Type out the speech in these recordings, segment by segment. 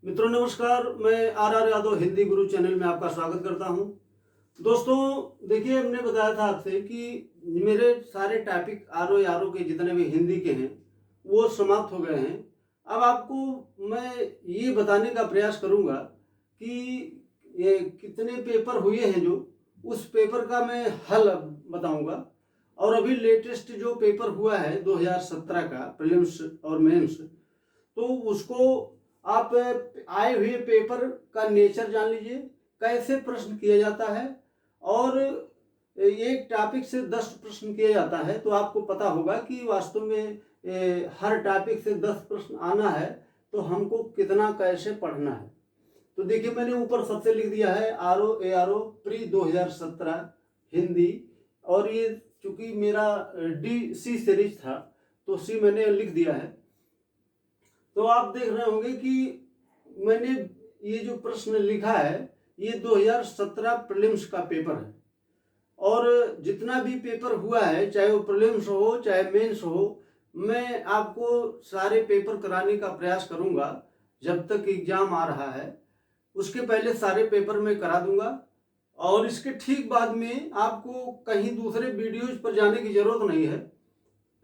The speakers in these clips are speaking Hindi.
मित्रों नमस्कार, मैं are Yadav Hindi Guru channel में आपका स्वागत करता हूं। दोस्तों देखिए, हमने बताया था आपसे कि मेरे सारे टॉपिक आर के जितने भी हिंदी के हैं वो समाप्त हो गए हैं। अब आपको मैं ये बताने का प्रयास करूंगा कि ये कितने पेपर हुए हैं, जो उस पेपर का मैं हल बताऊंगा। और अभी लेटेस्ट जो पेपर हुआ है 2017 का प्रीलिम्स और मेंस, तो उसको आप आए हुए पेपर का नेचर जान लीजिए, कैसे प्रश्न किया जाता है। और एक टॉपिक से 10 प्रश्न किया जाता है, तो आपको पता होगा कि वास्तव में हर टॉपिक से 10 प्रश्न आना है तो हमको कितना कैसे पढ़ना है। तो देखिए, मैंने ऊपर सबसे लिख दिया है आर ओ प्री 2017 हिंदी। और ये चूंकि मेरा डी सी सीरीज था तो सी मैंने लिख दिया है। तो आप देख रहे होंगे कि मैंने ये जो प्रश्न लिखा है ये 2017 प्रीलिम्स का पेपर है। और जितना भी पेपर हुआ है, चाहे वो प्रीलिम्स हो चाहे मेंस हो, मैं आपको सारे पेपर कराने का प्रयास करूंगा। जब तक एग्जाम आ रहा है उसके पहले सारे पेपर मैं करा दूंगा। और इसके ठीक बाद में आपको कहीं दूसरे वीडियोज पर जाने की जरूरत नहीं है।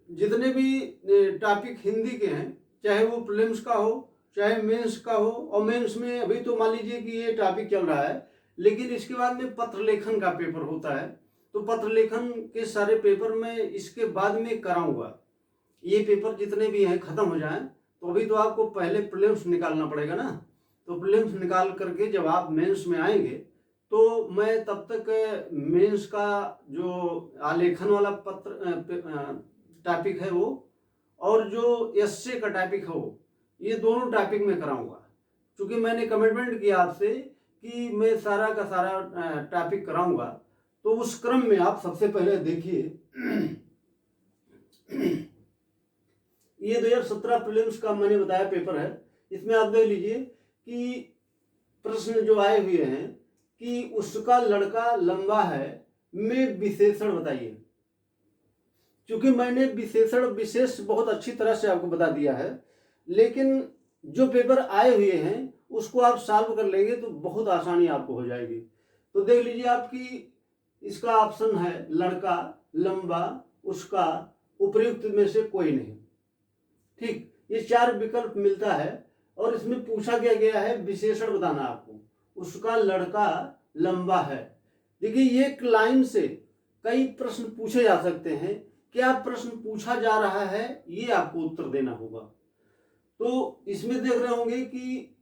जितने भी टॉपिक हिंदी के हैं, चाहे वो प्रीलिम्स का हो चाहे मेंस का हो, और मेंस में अभी तो मान लीजिए कि ये टॉपिक चल रहा है, लेकिन इसके बाद में पत्र लेखन का पेपर होता है। तो पत्र लेखन के सारे पेपर मैं इसके बाद में कराऊंगा। ये पेपर जितने भी हैं खत्म हो जाएं, तो अभी तो आपको पहले प्रीलिम्स निकालना पड़ेगा ना। तो प्रीलिम्स निकाल करके जब आप मेंस में आएंगे तो मैं तब तक मेंस का जो आलेखन वाला पत्र टॉपिक है वो, और जो एसए का टॉपिक है वो, ये दोनों टॉपिक में कराऊंगा। क्योंकि मैंने कमिटमेंट किया आपसे कि मैं सारा का सारा टॉपिक कराऊंगा। तो उस क्रम में आप सबसे पहले देखिए ये 2017 प्रीलिम्स का मैंने बताया पेपर है। इसमें आप देख लीजिए कि प्रश्न जो आए हुए हैं कि उसका लड़का लंबा है में विशेषण बताइए। क्योंकि मैंने विशेषण विशेष बहुत अच्छी तरह से आपको बता दिया है, लेकिन जो पेपर आए हुए हैं उसको आप सॉल्व कर लेंगे तो बहुत आसानी आपको हो जाएगी। तो देख लीजिए, आपकी इसका ऑप्शन है लड़का, लंबा, उसका, उपयुक्त में से कोई नहीं। ठीक, ये 4 विकल्प मिलता है। और इसमें पूछा गया है विशेषण बताना आपको। उसका लड़का लंबा है। देखिए, एक लाइन से कई प्रश्न पूछे जा सकते हैं। क्या प्रश्न पूछा जा रहा है ये आपको उत्तर देना होगा। तो इसमें देख रहे होंगे कि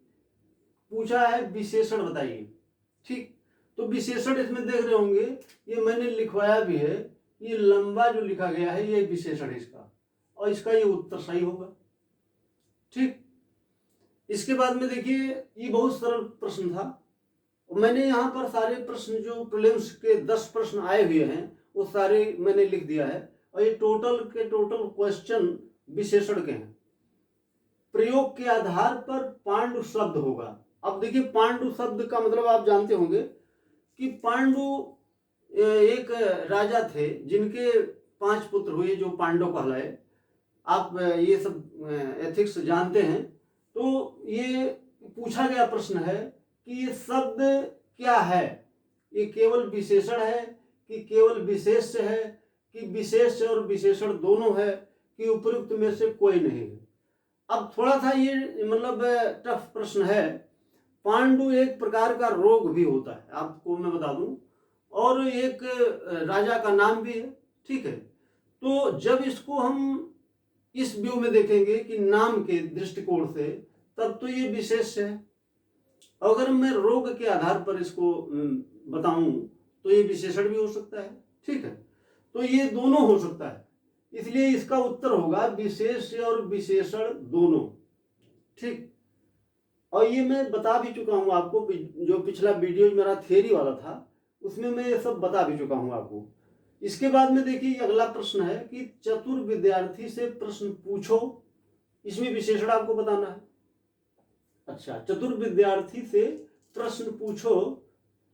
पूछा है विशेषण बताइए। ठीक, तो विशेषण इसमें देख रहे होंगे, ये मैंने लिखवाया भी है। ये लंबा जो लिखा गया है ये विशेषण है इसका, और इसका ये उत्तर सही होगा। ठीक, इसके बाद में देखिए, ये बहुत सरल प्रश्न था। मैंने यहाँ पर सारे प्रश्न जो प्रीलिम्स के 10 प्रश्न आए हुए हैं वो सारे मैंने लिख दिया है। और ये टोटल क्वेश्चन विशेषण के हैं। प्रयोग के आधार पर पांडु शब्द होगा। अब देखिए, पांडु शब्द का मतलब आप जानते होंगे कि पांडु एक राजा थे जिनके 5 पुत्र हुए जो पांडव कहलाए। आप ये सब एथिक्स जानते हैं। तो ये पूछा गया प्रश्न है कि ये शब्द क्या है, ये केवल विशेषण है कि केवल विशेष है, कि विशेष और विशेषण दोनों है, कि उपयुक्त में से कोई नहीं है। अब थोड़ा सा ये मतलब टफ प्रश्न है। पांडु एक प्रकार का रोग भी होता है, आपको मैं बता दूं, और एक राजा का नाम भी है। ठीक है, तो जब इसको हम इस व्यू में देखेंगे कि नाम के दृष्टिकोण से, तब तो ये विशेष है। अगर मैं रोग के आधार पर इसको बताऊं तो ये विशेषण भी हो सकता है। ठीक है, तो ये दोनों हो सकता है, इसलिए इसका उत्तर होगा विशेष और विशेषण दोनों। ठीक, और ये मैं बता भी चुका हूं आपको, जो पिछला वीडियो मेरा थियरी वाला था उसमें मैं ये सब बता भी चुका हूं आपको। इसके बाद में देखिए, अगला प्रश्न है कि चतुर विद्यार्थी से प्रश्न पूछो, इसमें विशेषण आपको बताना है। अच्छा, चतुर विद्यार्थी से प्रश्न पूछो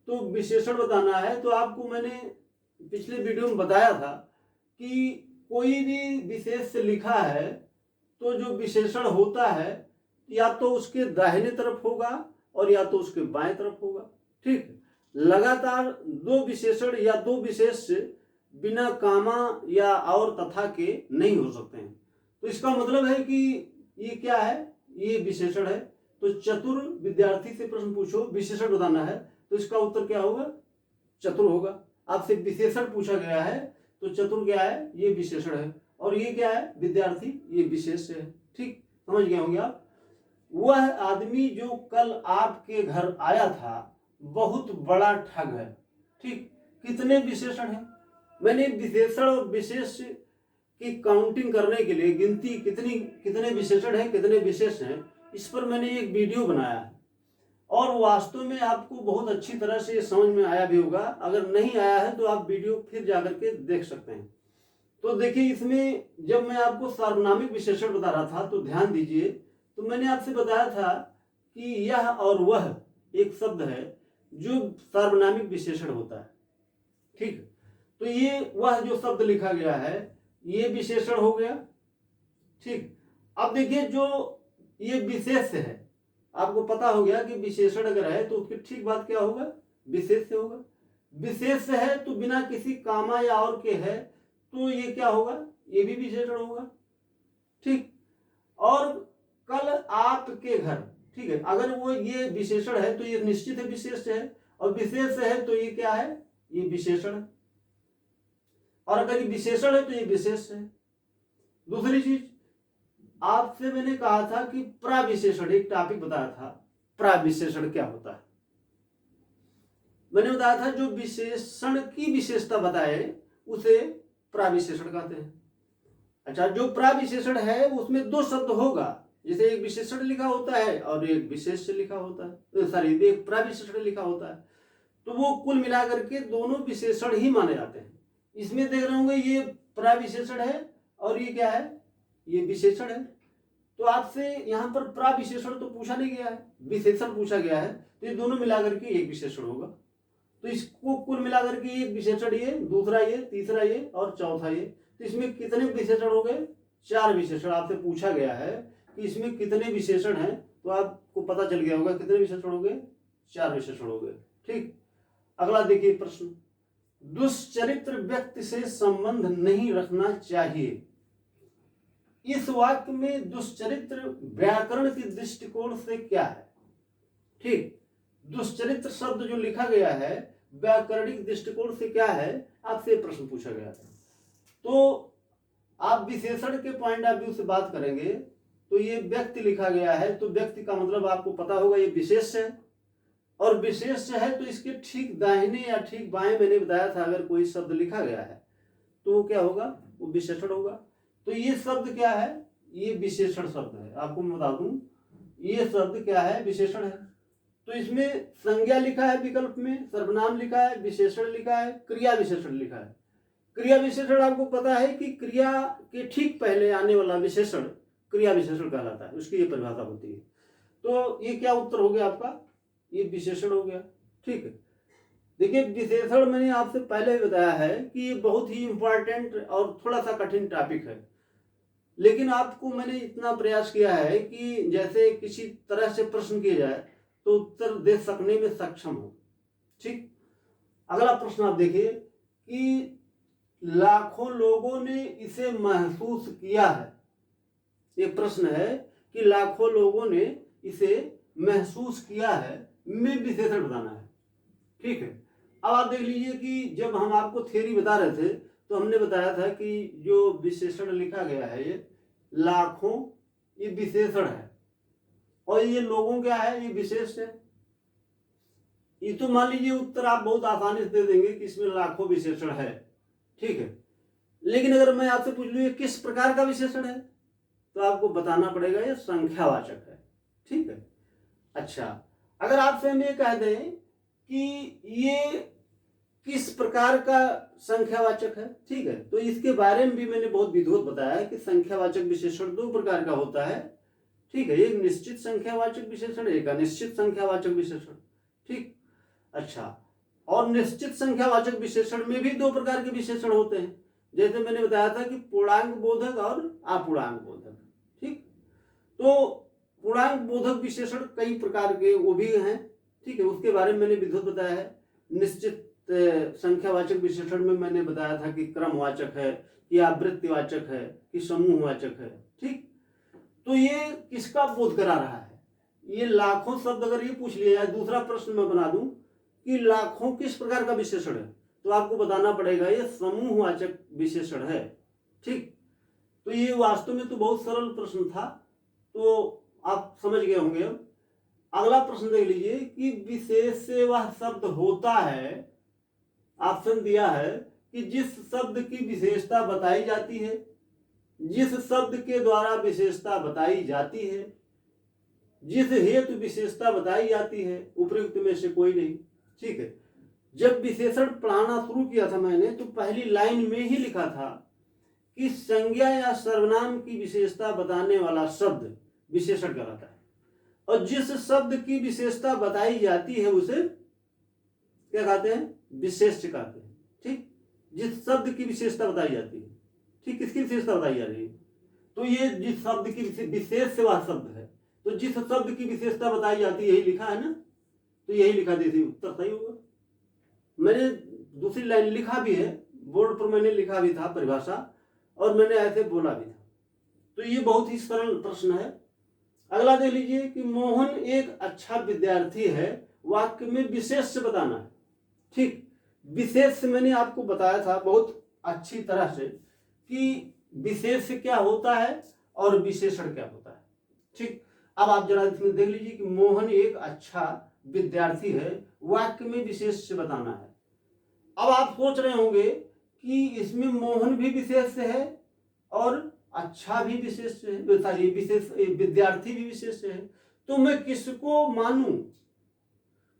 तो विशेषण बताना है। तो आपको मैंने पिछले वीडियो में बताया था कि कोई भी विशेष से लिखा है तो जो विशेषण होता है या तो उसके दाहिने तरफ होगा और या तो उसके बाएं तरफ होगा। ठीक, लगातार दो विशेषण या दो विशेष बिना कामा या और तथा के नहीं हो सकते हैं। तो इसका मतलब है कि ये क्या है, ये विशेषण है। तो चतुर विद्यार्थी से प्रश्न पूछो, विशेषण बताना है, तो इसका उत्तर क्या होगा, चतुर होगा। आपसे विशेषण पूछा गया है तो चतुर क्या है, ये विशेषण है, और ये क्या है, विद्यार्थी, ये विशेष है। ठीक, समझ गए होंगे आप। वह आदमी जो कल आपके घर आया था बहुत बड़ा ठग है। ठीक, कितने विशेषण हैं, मैंने विशेषण और विशेष की काउंटिंग करने के लिए गिनती कितने विशेषण हैं कितने विशेष हैं, इस पर मैंने एक वीडियो बनाया है, और वास्तव में आपको बहुत अच्छी तरह से समझ में आया भी होगा। अगर नहीं आया है तो आप वीडियो फिर जाकर के देख सकते हैं। तो देखिए, इसमें जब मैं आपको सार्वनामिक विशेषण बता रहा था तो ध्यान दीजिए, तो मैंने आपसे बताया था कि यह और वह एक शब्द है जो सार्वनामिक विशेषण होता है। ठीक, तो ये वह जो शब्द लिखा गया है ये विशेषण हो गया। ठीक, अब देखिए, जो ये विशेष है, आपको पता हो गया कि विशेषण अगर है तो उसकी ठीक बात क्या होगा, विशेष से होगा। विशेष है तो बिना किसी कामा या और के है, तो ये क्या होगा, ये भी विशेषण होगा। ठीक, और कल आपके घर, ठीक है, अगर वो ये विशेषण है तो ये निश्चित है विशेष है, और विशेष है तो ये क्या है, ये विशेषण है, और अगर ये विशेषण है तो ये विशेष है। दूसरी चीज, आपसे मैंने कहा था कि प्राविशेषण, एक टॉपिक बताया था, प्राविशेषण क्या होता है। मैंने बताया था जो विशेषण की विशेषता बताए उसे प्राविशेषण कहते हैं। अच्छा, जो प्राविशेषण है उसमें दो शब्द होगा, जैसे एक विशेषण लिखा होता है और एक विशेष लिखा होता है, सॉरी, एक प्राविशेषण लिखा होता है, तो वो कुल मिलाकर के दोनों विशेषण ही माने जाते हैं। इसमें देख रहे होंगे ये प्राविशेषण है और ये क्या है, ये विशेषण है। तो आपसे यहाँ पर प्राविशेषण तो पूछा नहीं गया है, विशेषण पूछा गया है, तो ये दोनों मिलाकर के एक विशेषण होगा। तो इसको कुल मिलाकर के एक विशेषण ये, दूसरा ये, तीसरा ये और चौथा ये, तो इसमें कितने विशेषण हो गए, चार विशेषण। आपसे पूछा गया है कि इसमें कितने विशेषण हैं, तो आपको पता चल गया होगा कितने विशेषण हो गए, चार विशेषण हो गए। ठीक, अगला देखिए प्रश्न, दुष्चरित्र व्यक्ति से संबंध नहीं रखना चाहिए। इस वाक्य में दुष्चरित्र व्याकरण के दृष्टिकोण से क्या है। ठीक, दुष्चरित्र शब्द जो लिखा गया है व्याकरणिक दृष्टिकोण से क्या है, आपसे प्रश्न पूछा गया था। तो आप विशेषण के पॉइंट ऑफ व्यू से बात करेंगे तो ये व्यक्ति लिखा गया है, तो व्यक्ति का मतलब आपको पता होगा ये विशेष है, और विशेष है तो इसके ठीक दाहिने या ठीक बाएं, मैंने बताया था अगर कोई शब्द लिखा गया है तो वो क्या होगा, वो विशेषण होगा। तो ये शब्द क्या है, ये विशेषण शब्द है। आपको मैं बता दूं ये शब्द क्या है, विशेषण है। तो इसमें संज्ञा लिखा है विकल्प में, सर्वनाम लिखा है, विशेषण लिखा है, क्रिया विशेषण लिखा है। क्रिया विशेषण आपको पता है कि क्रिया के ठीक पहले आने वाला विशेषण क्रिया विशेषण कहलाता है, उसकी ये परिभाषा होती है। तो ये क्या उत्तर हो गया आपका, ये विशेषण हो गया। ठीक है, देखिए विशेषण मैंने आपसे पहले ही बताया है कि ये बहुत ही इंपॉर्टेंट और थोड़ा सा कठिन टॉपिक है, लेकिन आपको मैंने इतना प्रयास किया है कि जैसे किसी तरह से प्रश्न किया जाए तो उत्तर दे सकने में सक्षम हो। ठीक, अगला प्रश्न आप देखिए कि लाखों लोगों ने इसे महसूस किया है। ये प्रश्न है कि लाखों लोगों ने इसे महसूस किया है, में विशेषण बताना है। ठीक है, अब आप देख लीजिए कि जब हम आपको थ्योरी बता रहे थे तो हमने बताया था कि जो विशेषण लिखा गया है ये लाखों, ये विशेषण है, और ये लोगों क्या है, ये विशेष है। ये तो मान लीजिए उत्तर आप बहुत आसानी से दे देंगे कि इसमें लाखों विशेषण है। ठीक है, लेकिन अगर मैं आपसे पूछ लूँ ये किस प्रकार का विशेषण है, तो आपको बताना पड़ेगा ये संख्यावाचक है। ठीक है, अच्छा, अगर आपसे हम ये कह दें कि ये किस प्रकार का संख्यावाचक है, ठीक है, तो इसके बारे में भी मैंने बहुत विधिवत बताया कि संख्यावाचक विशेषण दो प्रकार का होता है। ठीक है, एक निश्चित संख्यावाचक विशेषण, एक अनिश्चित संख्यावाचक विशेषण। ठीक, अच्छा, और निश्चित संख्यावाचक विशेषण में भी दो प्रकार के विशेषण होते हैं, जैसे मैंने बताया था कि पूर्णांक बोधक और अपूर्णांक बोधक। ठीक, तो पूर्णांक बोधक विशेषण कई प्रकार के वो भी हैं, ठीक है, उसके बारे में मैंने विधिवत बताया है। निश्चित संख्यावाचक विशेषण में मैंने बताया था कि क्रमवाचक है, कि आवृत्तिवाचक है, कि समूहवाचक है, ठीक। तो ये किसका बोध करा रहा है? ये लाखों शब्द अगर ये पूछ लिया जाए, दूसरा प्रश्न मैं बना दूं कि लाखों किस प्रकार का विशेषण है, तो आपको बताना पड़ेगा ये समूहवाचक विशेषण है, ठीक। तो ये वास्तव में तो बहुत सरल प्रश्न था, तो आप समझ गए होंगे। अब अगला प्रश्न देख लीजिए कि विशेष से वह शब्द होता है, ऑप्शन दिया है कि जिस शब्द की विशेषता बताई जाती है, जिस शब्द के द्वारा विशेषता बताई जाती है, जिस हेतु विशेषता बताई जाती है, उपयुक्त में से कोई नहीं, ठीक है। जब विशेषण पढ़ाना शुरू किया था मैंने, तो पहली लाइन में ही लिखा था कि संज्ञा या सर्वनाम की विशेषता बताने वाला शब्द विशेषण कहलाता है, और जिस शब्द की विशेषता बताई जाती है उसे क्या कहते हैं? विशेष्य कहते हैं, ठीक। जिस शब्द की विशेषता बताई जाती है, ठीक, किसकी विशेषता बताई जा रही है? तो ये जिस शब्द की विशेष से वह शब्द है, तो जिस शब्द की विशेषता बताई जाती है, यही लिखा है ना, तो यही लिखा देती, उत्तर सही होगा। मैंने दूसरी लाइन लिखा भी है, बोर्ड पर मैंने लिखा भी था परिभाषा, और मैंने ऐसे बोला भी था। तो ये बहुत ही सरल प्रश्न है। अगला देख लीजिए कि मोहन एक अच्छा विद्यार्थी है, वाक्य में विशेष से बताना है, ठीक। विशेष से मैंने आपको बताया था बहुत अच्छी तरह से कि विशेष क्या होता है और विशेषण क्या होता है, ठीक। अब आप जरा इसमें देख लीजिए कि मोहन एक अच्छा विद्यार्थी है, वाक्य में विशेष से बताना है। अब आप सोच रहे होंगे कि इसमें मोहन भी विशेष है और अच्छा भी विशेष है, सॉरी विशेष विद्यार्थी भी विशेष है, तो मैं किसको मानूं?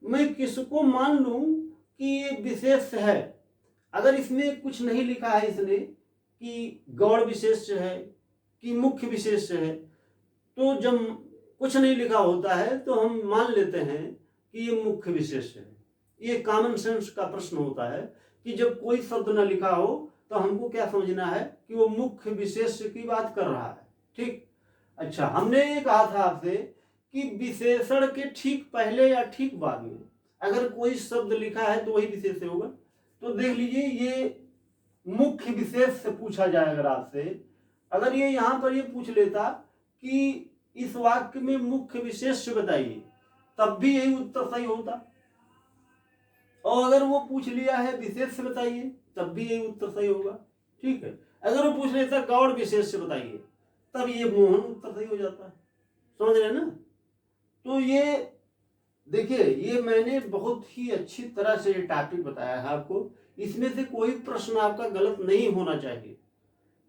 मैं किसको मान लूं कि ये विशेष है? अगर इसमें कुछ नहीं लिखा है इसने कि गौड़ विशेष है कि मुख्य विशेष है, तो जब कुछ नहीं लिखा होता है तो हम मान लेते हैं कि ये मुख्य विशेष है। ये कॉमन सेंस का प्रश्न होता है कि जब कोई शब्द न लिखा हो तो हमको क्या समझना है कि वो मुख्य विशेष की बात कर रहा है, ठीक। अच्छा, हमने ये कहा था आपसे कि विशेषण के ठीक पहले या ठीक बाद में अगर कोई शब्द लिखा है तो वही विशेष होगा। तो देख लीजिए, ये मुख्य विशेष से पूछा जाए अगर आपसे, अगर ये यहां पर ये पूछ लेता कि इस वाक्य में मुख्य विशेष बताइए, तब भी यही उत्तर सही होता। और अगर वो पूछ लिया है विशेष से बताइए, तब भी यही उत्तर सही होगा, ठीक है। अगर वो पूछ लेता गौड़ विशेष से बताइए, तब ये मोहन उत्तर सही हो जाता। समझ रहे ना? तो ये देखिए, ये मैंने बहुत ही अच्छी तरह से ये टॉपिक बताया है आपको। इसमें से कोई प्रश्न आपका गलत नहीं होना चाहिए,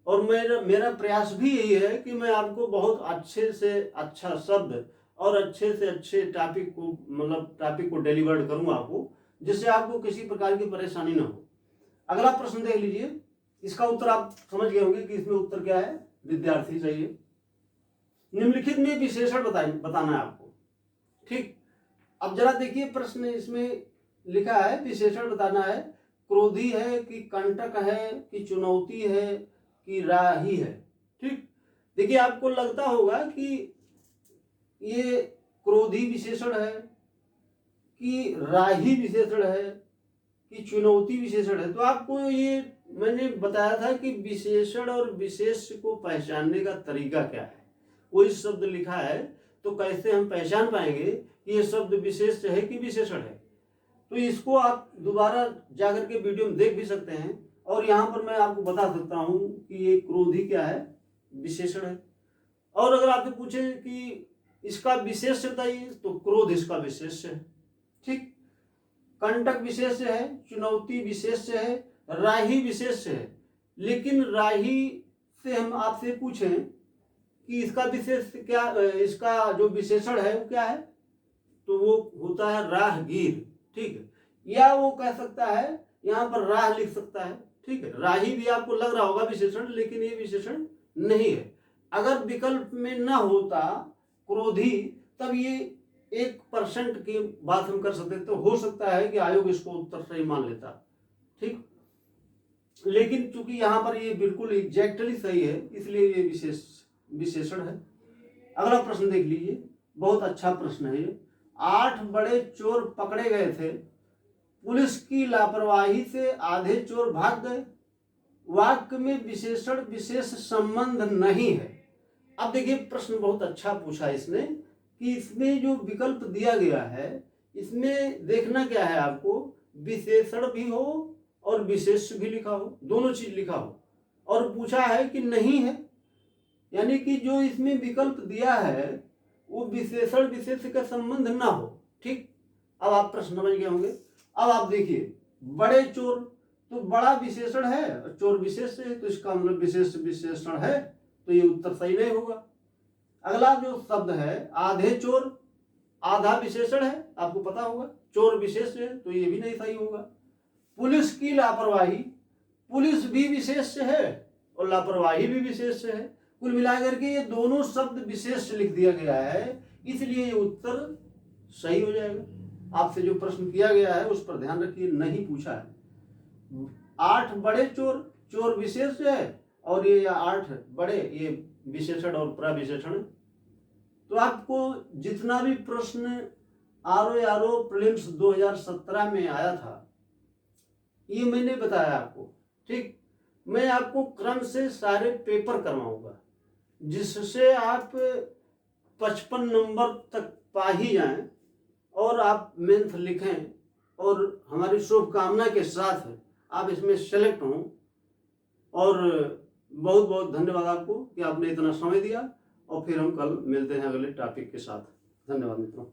और मेरा प्रयास भी यही है कि मैं आपको बहुत अच्छे से अच्छा शब्द और अच्छे से अच्छे टॉपिक को, मतलब टॉपिक को डिलीवर करूं आपको, जिससे आपको किसी प्रकार की परेशानी ना हो। अगला प्रश्न देख लीजिए, इसका उत्तर आप समझ गए होंगे कि इसमें उत्तर क्या है, विद्यार्थी चाहिए। निम्नलिखित में विशेषण बताना है आपको, ठीक। अब जरा देखिए प्रश्न इसमें लिखा है, विशेषण बताना है। क्रोधी है कि कंटक है कि चुनौती है कि राही है, ठीक। देखिए, आपको लगता होगा कि ये क्रोधी विशेषण है कि राही विशेषण है कि चुनौती विशेषण है। तो आपको ये मैंने बताया था कि विशेषण और विशेष को पहचानने का तरीका क्या है। कोई शब्द लिखा है तो कैसे हम पहचान पाएंगे कि ये शब्द विशेष है कि विशेषण है? तो इसको आप दोबारा जाकर के वीडियो में देख भी सकते हैं, और यहाँ पर मैं आपको बता सकता हूँ कि ये क्रोधी क्या है, विशेषण है। और अगर आपसे पूछे कि इसका विशेष बताइए, तो क्रोध इसका विशेष है, ठीक। कंटक विशेष है, चुनौती विशेष है, राही विशेष है। लेकिन राही से हम आपसे पूछें कि इसका विशेष क्या, इसका जो विशेषण है वो क्या है, तो वो होता है राहगीर, ठीक है। या वो कह सकता है, यहाँ पर राह लिख सकता है, ठीक है। राही भी आपको लग रहा होगा विशेषण, लेकिन ये विशेषण नहीं है। अगर विकल्प में न होता क्रोधी, तब ये 1% की बात हम कर सकते, तो हो सकता है कि आयोग इसको उत्तर सही मान लेता, ठीक। लेकिन चूंकि यहाँ पर ये बिल्कुल एग्जैक्टली सही है, इसलिए ये विशेषण है। अगला प्रश्न देख लीजिए, बहुत अच्छा प्रश्न है ये। 8 बड़े चोर पकड़े गए थे, पुलिस की लापरवाही से आधे चोर भाग गए, वाक्य में विशेषण विशेष संबंध नहीं है। अब देखिए प्रश्न बहुत अच्छा पूछा इसने कि इसमें जो विकल्प दिया गया है इसमें देखना क्या है आपको, विशेषण भी हो और विशेष भी लिखा हो, दोनों चीज लिखा हो, और पूछा है कि नहीं है, यानी कि जो इसमें विकल्प दिया है वो विशेषण विशेष का संबंध ना हो। ठीक, अब आप प्रश्न समझ गए होंगे। अब आप देखिए बड़े चोर, तो बड़ा विशेषण है और चोर विशेष है, तो इसका मतलब विशेष विशेषण है, तो ये उत्तर सही नहीं होगा। अगला जो शब्द है आधे चोर, आधा विशेषण है, आपको पता होगा, चोर विशेष है, तो ये भी नहीं सही होगा। पुलिस की लापरवाही, पुलिस भी विशेष है और लापरवाही भी विशेष है, कुल मिलाकर के ये दोनों शब्द विशेष लिख दिया गया है, इसलिए ये उत्तर सही हो जाएगा। आपसे जो प्रश्न किया गया है उस पर ध्यान रखिए, नहीं पूछा है। 8 बड़े चोर, चोर विशेष है और ये 8 बड़े ये विशेषण और प्रविशेषण। तो आपको जितना भी प्रश्न आरओ प्रीलिम्स 2017 में आया था ये मैंने बताया आपको। ठीक, मैं आपको क्रम से सारे पेपर करवाऊंगा जिससे आप 55 नंबर तक पा ही जाएं और आप मेंस लिखें, और हमारी शुभकामना के साथ आप इसमें सेलेक्ट हों। और बहुत बहुत धन्यवाद आपको कि आपने इतना समय दिया, और फिर हम कल मिलते हैं अगले टॉपिक के साथ। धन्यवाद मित्रों।